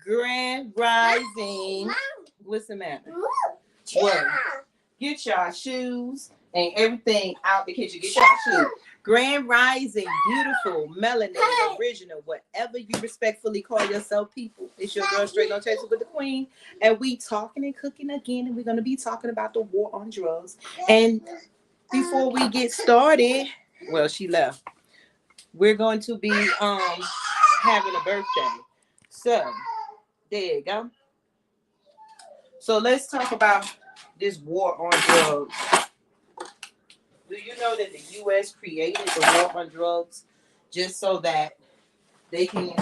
Grand Rising. What's the matter? What? Get your shoes and everything out the kitchen. Get your shoes. Grand Rising, beautiful, melanated, original, whatever you respectfully call yourself, people. It's your girl, Straight No Chaser with the Queen. And we talking and cooking again. And we're going to be talking about the war on drugs. And before we get started, well, she left. We're going to be having a birthday. So, there you go. So let's talk about this war on drugs. Do you know that the U.S. created the war on drugs just so that they can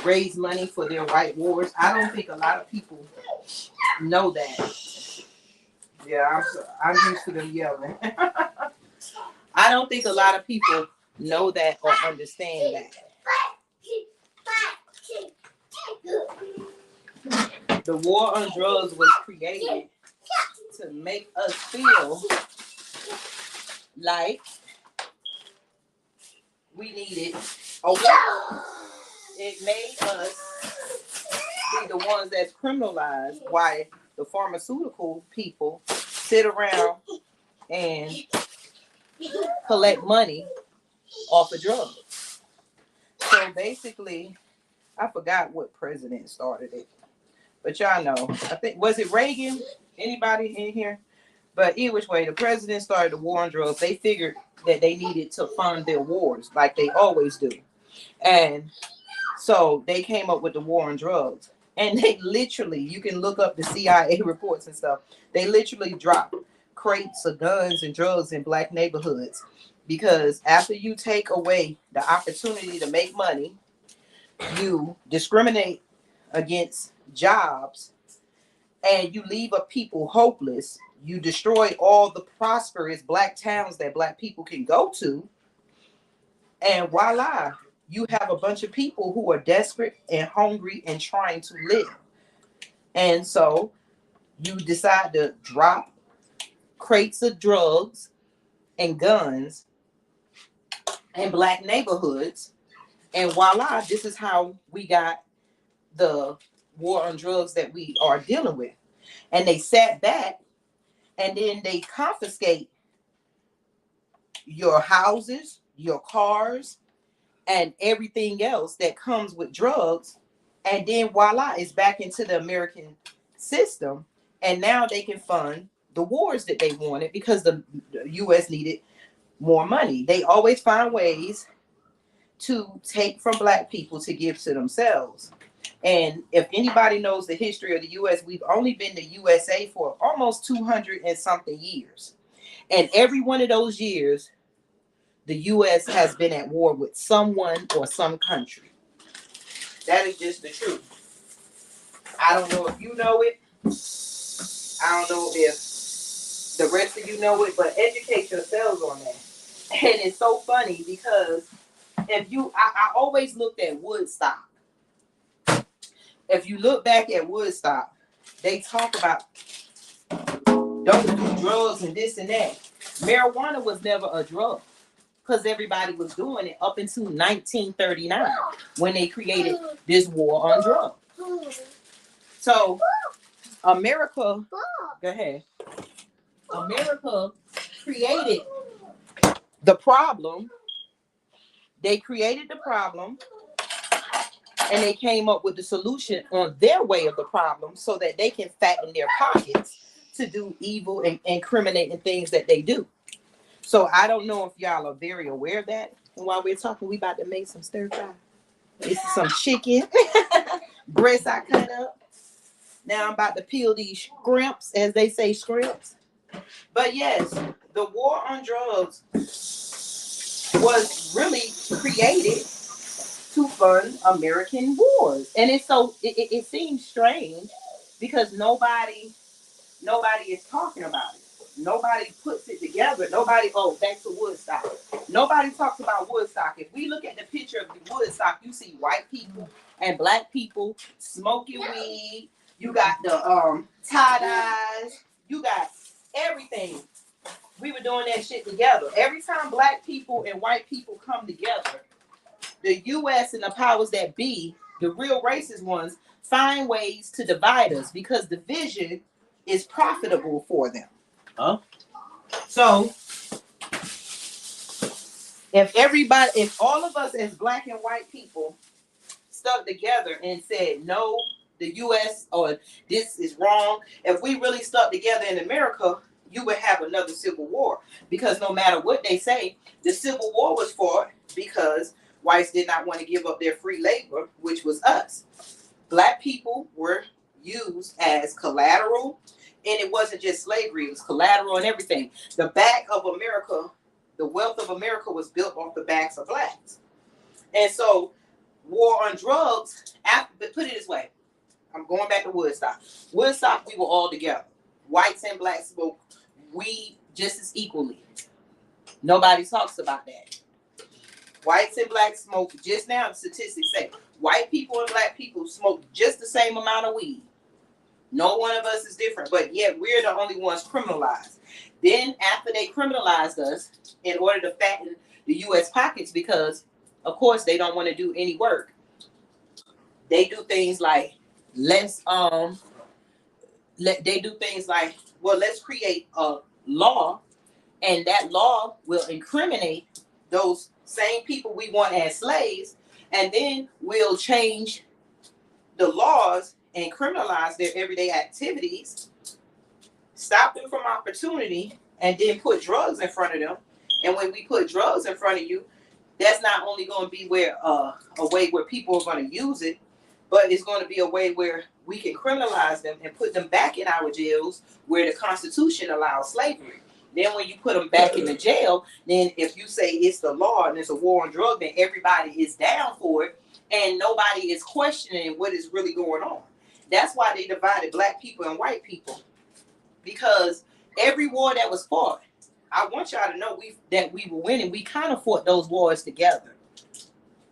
raise money for their white wars? I don't think a lot of people know that. Yeah, I'm used to them yelling. I don't think a lot of people know that or understand that. The war on drugs was created to make us feel like we needed a war. It made us be the ones that's criminalized, while the pharmaceutical people sit around and collect money off of drugs. So basically, I forgot what president started it, but y'all know. I think, was it Reagan? Anybody in here? But either which way, the president started the war on drugs. They figured that they needed to fund their wars like they always do. And so they came up with the war on drugs. And they literally, you can look up the CIA reports and stuff. They literally dropped crates of guns and drugs in black neighborhoods. Because after you take away the opportunity to make money, you discriminate against jobs, and you leave a people hopeless. You destroy all the prosperous black towns that black people can go to. And voila, you have a bunch of people who are desperate and hungry and trying to live. And so you decide to drop crates of drugs and guns in black neighborhoods. And voila, this is how we got the war on drugs that we are dealing with. And they sat back and then they confiscate your houses, your cars, and everything else that comes with drugs. And then voila, it's back into the American system. And now they can fund the wars that they wanted because the U.S. needed more money. They always find ways to take from black people to give to themselves. And if anybody knows the history of the U.S., we've only been the USA for almost 200 and something years. And every one of those years, the U.S. has been at war with someone or some country. That is just the truth. I don't know if you know it. I don't know if the rest of you know it, but educate yourselves on that. And it's so funny because if you, I always looked at Woodstock. If you look back at Woodstock, they talk about don't do drugs and this and that. Marijuana was never a drug because everybody was doing it up until 1939 when they created this war on drugs. So America, go ahead. America created the problem. They created the problem. And they came up with the solution on their way of the problem so that they can fatten their pockets to do evil and incriminating things that they do. So I don't know if y'all are very aware of that. And while we're talking, we about to make some stir fry. This is some chicken. Breast I cut up. Now I'm about to peel these scrimps, as they say, scrimps. But yes, the war on drugs was really created to fund American wars. And it's so it seems strange because nobody is talking about it. Nobody puts it together. Nobody, back to Woodstock. Nobody talks about Woodstock. If we look at the picture of the Woodstock, you see white people and black people smoking weed. You got the tie-dyes. You got everything. We were doing that shit together. Every time black people and white people come together, the U.S. and the powers that be the real racist ones, find ways to divide us because division is profitable for them. Huh? So if all of us as black and white people stuck together and said, no, the U.S. or this is wrong, if we really stuck together in America, you would have another civil war. Because no matter what they say, the Civil War was fought because whites did not want to give up their free labor, which was us. Black people were used as collateral, and it wasn't just slavery, it was collateral and everything. The back of America, the wealth of America was built off the backs of blacks. And so war on drugs, put it this way, I'm going back to Woodstock. Woodstock, we were all together. Whites and blacks smoked weed just as equally. Nobody talks about that. Whites and blacks smoke just now, the statistics say, white people and black people smoke just the same amount of weed. No one of us is different, but yet we're the only ones criminalized. Then after they criminalized us, in order to fatten the U.S. pockets, because of course they don't want to do any work, they do things like let's create a law, and that law will incriminate those same people we want as slaves, and then we'll change the laws and criminalize their everyday activities, stop them from opportunity, and then put drugs in front of them. And when we put drugs in front of you, that's not only going to be where a way where people are going to use it, but it's going to be a way where we can criminalize them and put them back in our jails where the Constitution allows slavery. Then when you put them back in the jail, then if you say it's the law and it's a war on drugs, then everybody is down for it and nobody is questioning what is really going on. That's why they divided black people and white people, because every war that was fought, I want y'all to know that we were winning. We kind of fought those wars together.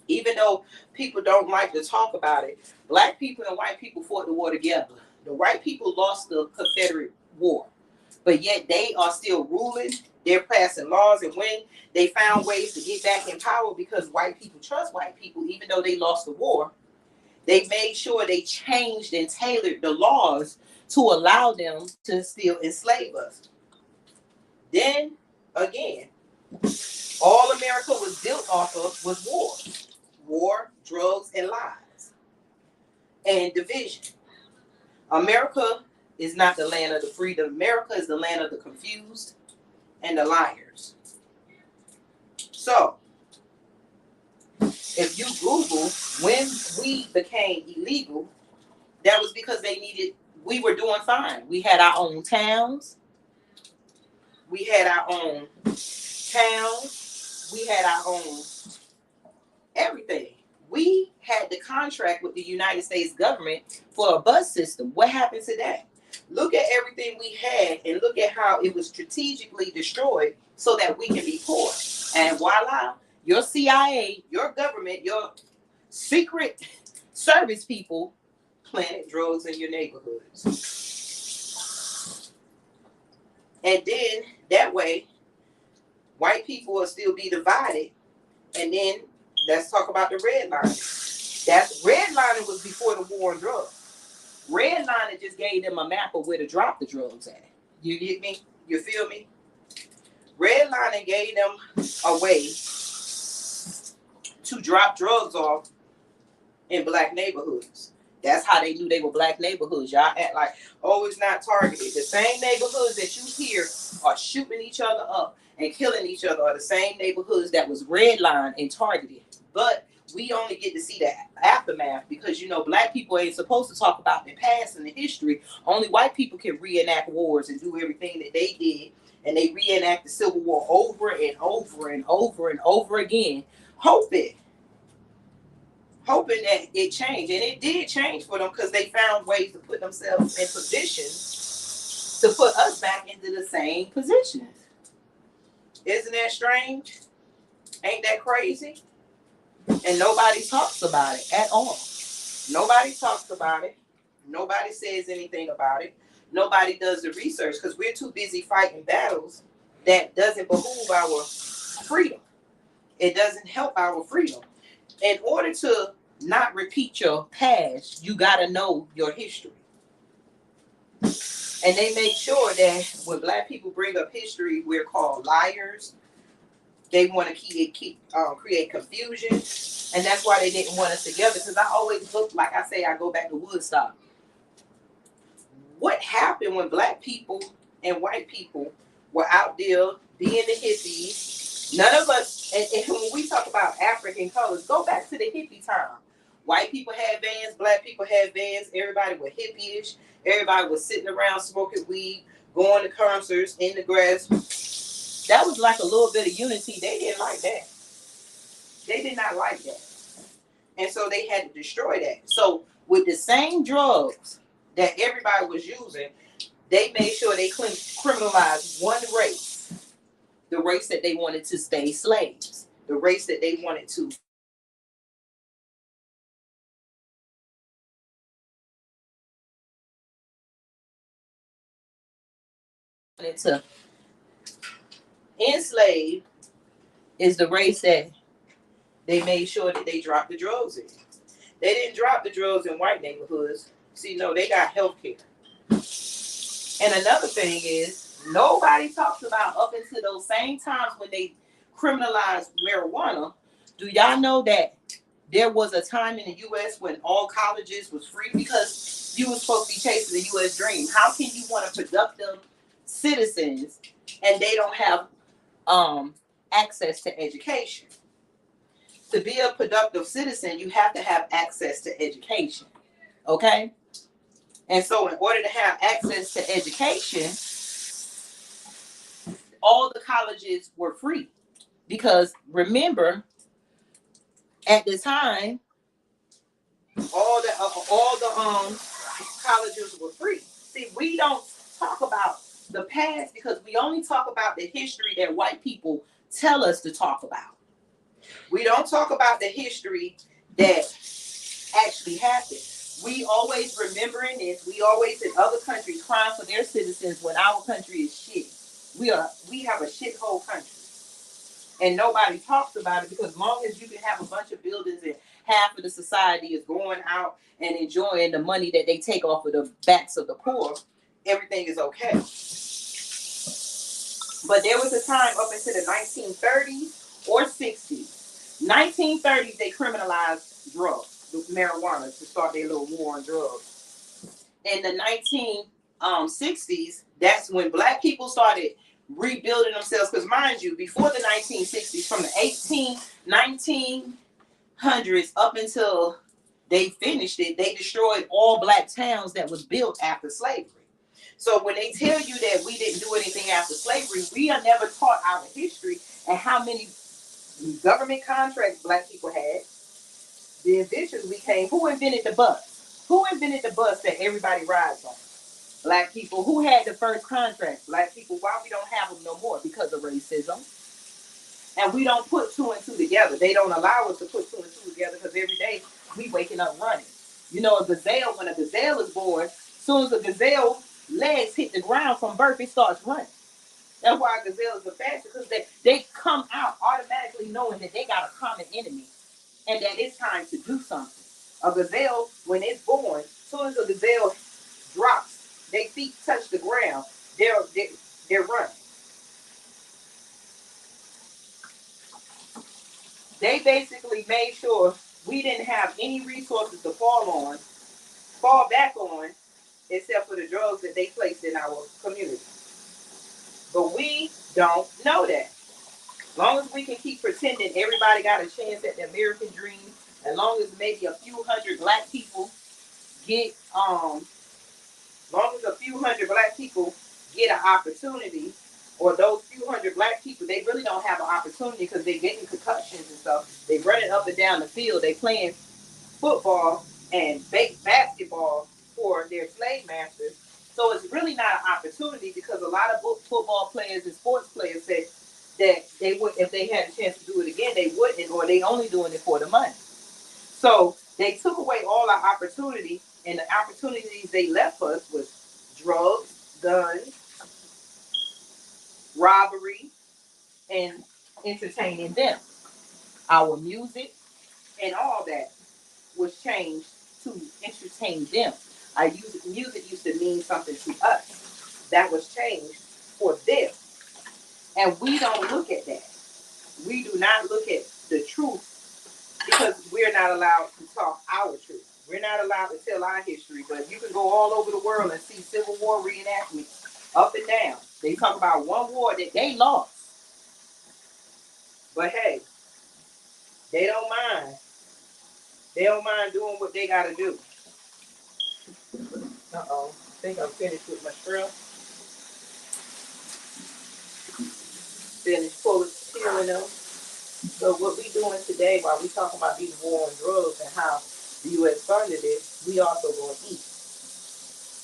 Even though people don't like to talk about it, black people and white people fought the war together. The white people lost the Confederate War, but yet they are still ruling. They're passing laws, and when they found ways to get back in power, because white people trust white people, even though they lost the war, they made sure they changed and tailored the laws to allow them to still enslave us. Then again, all America was built off of was war. War, drugs, and lies, and division. America is not the land of the free. America is the land of the confused and the liars. So, if you Google when weed became illegal, that was because we were doing fine. We had our own towns. We had our own towns. We had our own everything. We had the contract with the United States government for a bus system. What happened to that? Look at everything we had and look at how it was strategically destroyed so that we can be poor. And voila, your CIA, your government, your secret service people planted drugs in your neighborhoods. And then that way, white people will still be divided. And then let's talk about the redlining. Redlining was before the war on drugs. Redlining just gave them a map of where to drop the drugs at. You get me? You feel me? Redlining gave them a way to drop drugs off in black neighborhoods. That's how they knew they were black neighborhoods. Y'all act like, oh, it's not targeted. The same neighborhoods that you hear are shooting each other up and killing each other are the same neighborhoods that was redlined and targeted. But we only get to see the aftermath because, you know, black people ain't supposed to talk about the past and the history. Only white people can reenact wars and do everything that they did. And they reenact the Civil War over and over and over and over again, hoping that it changed. And it did change for them because they found ways to put themselves in positions to put us back into the same positions. Isn't that strange? Ain't that crazy? And nobody talks about it at all. Nobody talks about it. Nobody says anything about it. Nobody does the research because we're too busy fighting battles that doesn't behoove our freedom. It doesn't help our freedom. In order to not repeat your past, you got to know your history. And they make sure that when Black people bring up history, we're called liars. They want to create confusion. And that's why they didn't want us together. Because I always look, like I say, I go back to Woodstock. What happened when Black people and white people were out there being the hippies? None of us, and when we talk about African colors, go back to the hippie time. White people had vans, Black people had vans, everybody was hippie-ish, everybody was sitting around smoking weed, going to concerts in the grass. That was like a little bit of unity. They didn't like that. They did not like that. And so they had to destroy that. So with the same drugs that everybody was using, they made sure they criminalized one race, the race that they wanted to stay slaves, the race that they wanted to enslave is the race that they made sure that they dropped the drugs in. They didn't drop the drugs in white neighborhoods. See, no, they got health care. And another thing is, nobody talks about up until those same times when they criminalized marijuana. Do y'all know that there was a time in the U.S. when all colleges was free because you were supposed to be chasing the U.S. dream? How can you want a productive citizens and they don't have access to education? To be a productive citizen, you have to have access to education. Okay? And so in order to have access to education, all the colleges were free. Because remember, at the time, all the colleges were free. See, we don't talk about the past because we only talk about the history that white people tell us to talk about. We don't talk about the history that actually happened. We always remembering this. We always in other countries crying for their citizens when our country is shit. We have a shithole country. And nobody talks about it because as long as you can have a bunch of buildings and half of the society is going out and enjoying the money that they take off of the backs of the poor, everything is okay. But there was a time up into the 1930s or 60s. 1930s, they criminalized drugs, marijuana, to start their little war on drugs. In the 1960s, that's when Black people started rebuilding themselves. Because mind you, before the 1960s, from the 1900s up until they finished it, they destroyed all Black towns that was built after slavery. So when they tell you that we didn't do anything after slavery, we are never taught our history and how many government contracts Black people had. The inventions we came. Who invented the bus? Who invented the bus that everybody rides on? Black people. Who had the first contract? Black people. Why we don't have them no more? Because of racism. And we don't put two and two together. They don't allow us to put two and two together because every day we waking up running. You know, a gazelle, when a gazelle is born, as soon as a gazelle legs hit the ground from birth, it starts running. That's why gazelles are faster, because they come out automatically knowing that they got a common enemy and that it's time to do something. A gazelle, when it's born, as soon as a gazelle drops, their feet touch the ground, they're running. They basically made sure we didn't have any resources to fall back on, except for the drugs that they placed in our community. But we don't know that. As long as we can keep pretending everybody got a chance at the American dream, as long as maybe a few hundred Black people get long as a few hundred Black people get an opportunity, or those few hundred Black people, they really don't have an opportunity because they're getting concussions and stuff. They running up and down the field. They playing football and basketball for their slave masters. So it's really not an opportunity because a lot of football players and sports players said that they would, if they had a chance to do it again, they wouldn't, or they only doing it for the money. So they took away all our opportunity, and the opportunities they left us was drugs, guns, robbery, and entertaining them, our music, and all that. was changed to entertain them. Music used to mean something to us. That was changed for them. And we don't look at that. We do not look at the truth because we're not allowed to talk our truth. We're not allowed to tell our history, but you can go all over the world and see Civil War reenactments up and down. They talk about one war that they lost. But hey, they don't mind. They don't mind doing what they got to do. Uh-oh. I think I'm finished with my shrimp. Finished peeling them. So what we doing today while we talking about these war on drugs and how the U.S. funded it, we also going to eat.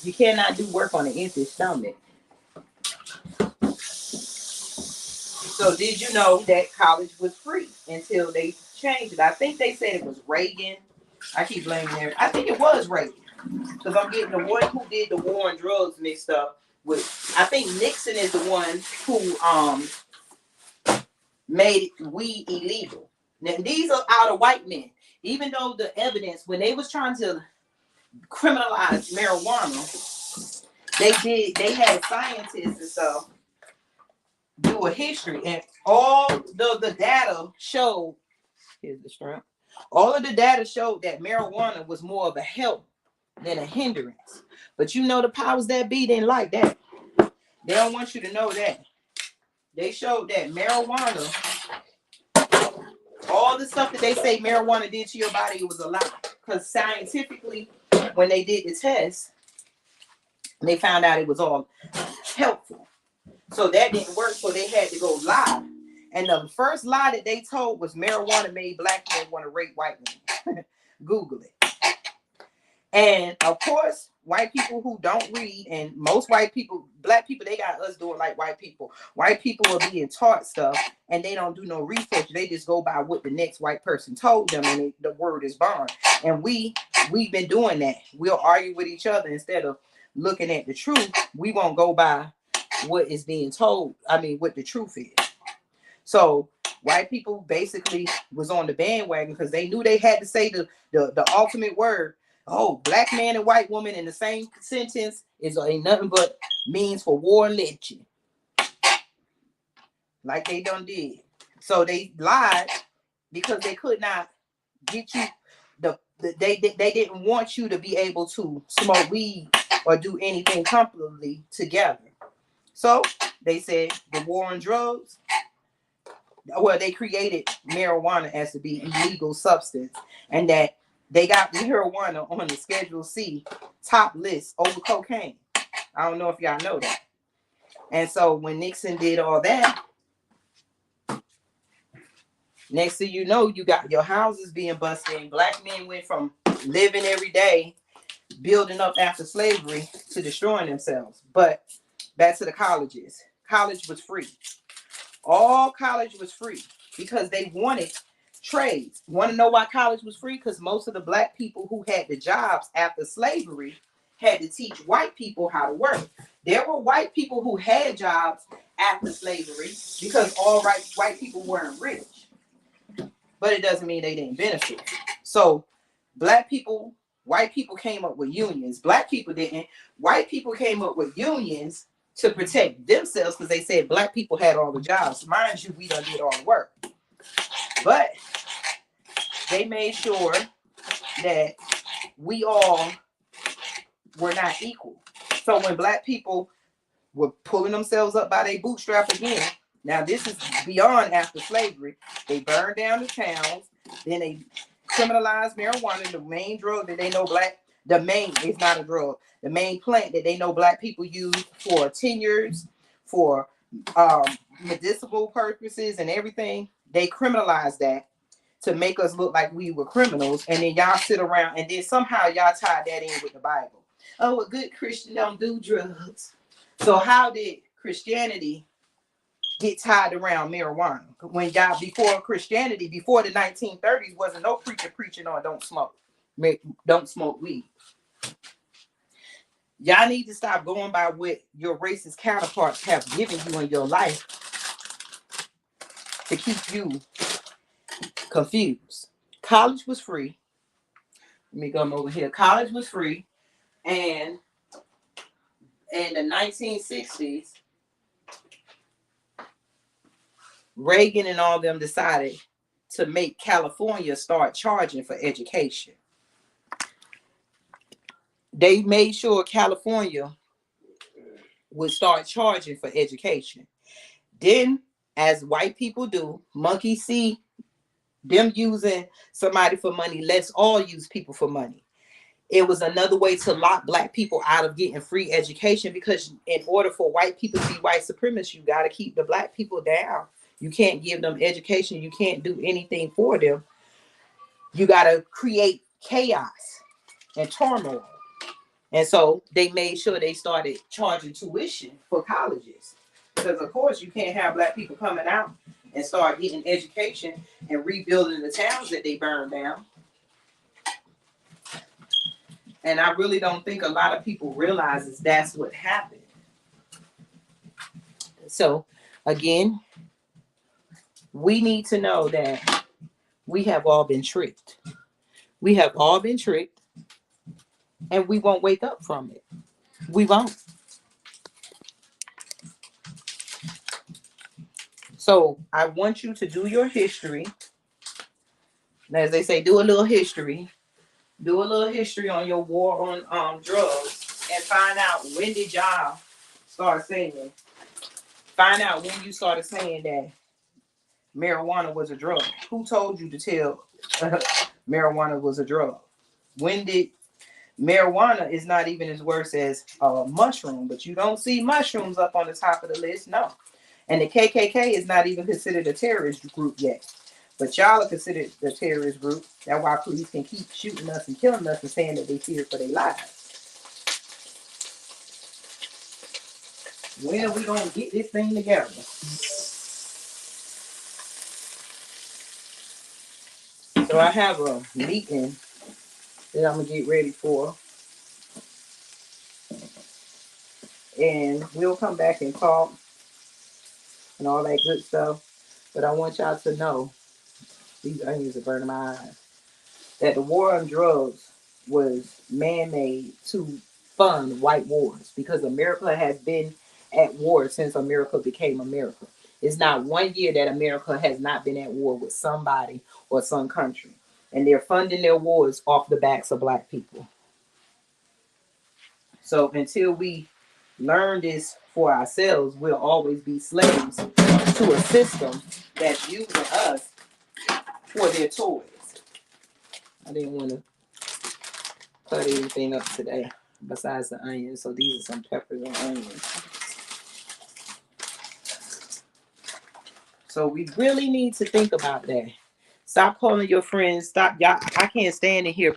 You cannot do work on an empty stomach. So did you know that college was free until they changed it? I think they said it was Reagan. I keep blaming there. I think it was Reagan. Because I'm getting the one who did the war on drugs mixed up with, I think Nixon is the one who made weed illegal. Now these are out of white men. Even though the evidence, when they was trying to criminalize marijuana, they had scientists and stuff do a history, and all the data showed, here's the shrimp, all of the data showed that marijuana was more of a help than a hindrance. But you know the powers that be didn't like that. They don't want you to know that. They showed that marijuana, all the stuff that they say marijuana did to your body, it was a lie. Because scientifically, when they did the test, they found out it was all helpful. So that didn't work, so they had to go lie. And the first lie that they told was marijuana made black men want to rape white women. Google it. And of course, white people who don't read, and most white people, black people, they got us doing like white people. White people are being taught stuff, and they don't do no research. They just go by what the next white person told them, and the word is bond. And we've been doing that. We'll argue with each other instead of looking at the truth. We won't go by what is being told. I mean, what the truth is. So white people basically was on the bandwagon because they knew they had to say the ultimate word. Oh, black man and white woman in the same sentence ain't nothing but means for war and lynching. Like they done did. So they lied because they could not get you they didn't want you to be able to smoke weed or do anything comfortably together. So they said the war on drugs, well, they created marijuana as to be illegal substance, and that they got marijuana on the Schedule C top list over cocaine. I don't know if y'all know that. And so when Nixon did all that, next thing you know, you got your houses being busted, and black men went from living every day, building up after slavery, to destroying themselves. But back to the colleges. College was free. All college was free because they wanted trades. Want to know why college was free? Because most of the black people who had the jobs after slavery had to teach white people how to work. There were white people who had jobs after slavery because all white people weren't rich. But it doesn't mean they didn't benefit. So black people, white people came up with unions. Black people didn't. White people came up with unions to protect themselves because they said black people had all the jobs. Mind you, we done did all the work. But they made sure that we all were not equal. So when black people were pulling themselves up by their bootstrap again, now this is beyond after slavery, they burned down the towns, then they criminalized marijuana, the main drug that they know it's not a drug, the main plant that they know black people use for tenures, for medicinal purposes and everything. They criminalized that to make us look like we were criminals, and then y'all sit around and then somehow y'all tie that in with the Bible. Oh, a good Christian don't do drugs. So how did Christianity get tied around marijuana? When y'all, before Christianity, before the 1930s, wasn't no preacher preaching on don't smoke weed. Y'all need to stop going by what your racist counterparts have given you in your life to keep you confused. College was free. Let me come over here. College was free, and in the 1960s, Reagan and all them decided to make California start charging for education. They made sure California would start charging for education. Then, as white people do, monkeys see them using somebody for money, let's all use people for money. It was another way to lock black people out of getting free education, because in order for white people to be white supremacists, you got to keep the black people down. You can't give them education. You can't do anything for them. You got to create chaos and turmoil. And so they made sure they started charging tuition for colleges. Because, of course, you can't have black people coming out and start getting education and rebuilding the towns that they burned down. And I really don't think a lot of people realizes that's what happened. So, again, we need to know that we have all been tricked. We have all been tricked, and we won't wake up from it. We won't. So I want you to do your history. As they say, do a little history. Do a little history on your war on drugs, and find out, when did y'all start saying it. Find out when you started saying that marijuana was a drug. Who told you to tell marijuana was a drug? When did marijuana is not even as worse as mushroom, but you don't see mushrooms up on the top of the list, no. And the KKK is not even considered a terrorist group yet. But y'all are considered the terrorist group. That's why police can keep shooting us and killing us and saying that they fear for their lives. When are we going to get this thing together? So I have a meeting that I'm going to get ready for. And we'll come back and talk and all that good stuff. But I want y'all to know, these onions are burning my eyes, that the war on drugs was man-made to fund white wars, because America has been at war since America became America. It's not 1 year that America has not been at war with somebody or some country. And they're funding their wars off the backs of black people. So until we learn this for ourselves, we'll always be slaves to a system that's using us for their toys. I didn't want to cut anything up today besides the onions. So these are some peppers and onions. So we really need to think about that. Stop calling your friends. Stop, y'all. I can't stand to hear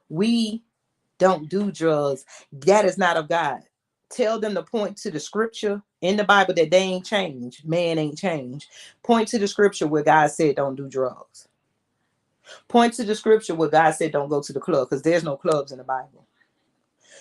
we don't do drugs. That is not of God. Tell them to point to the scripture in the Bible that they ain't changed. Man ain't changed. Point to the scripture where God said don't do drugs. Point to the scripture where God said don't go to the club, because there's no clubs in the Bible.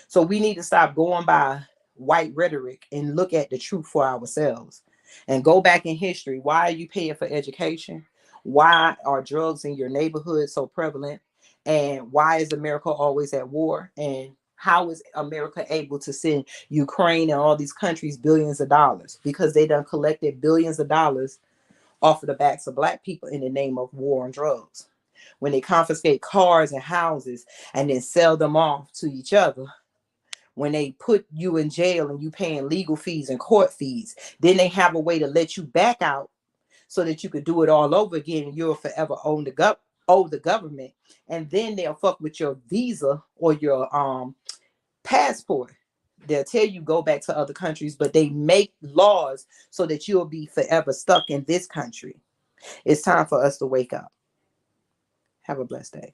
So we need to stop going by white rhetoric and look at the truth for ourselves and go back in history. Why are you paying for education? Why are drugs in your neighborhood so prevalent? And why is America always at war? And how is America able to send Ukraine and all these countries billions of dollars? Because they done collected billions of dollars off of the backs of black people in the name of war on drugs. When they confiscate cars and houses and then sell them off to each other, when they put you in jail and you paying legal fees and court fees, then they have a way to let you back out so that you could do it all over again, and you'll forever owe the government. And then they'll fuck with your visa or your passport. They'll tell you go back to other countries, but they make laws so that you'll be forever stuck in this country. It's time for us to wake up. Have a blessed day.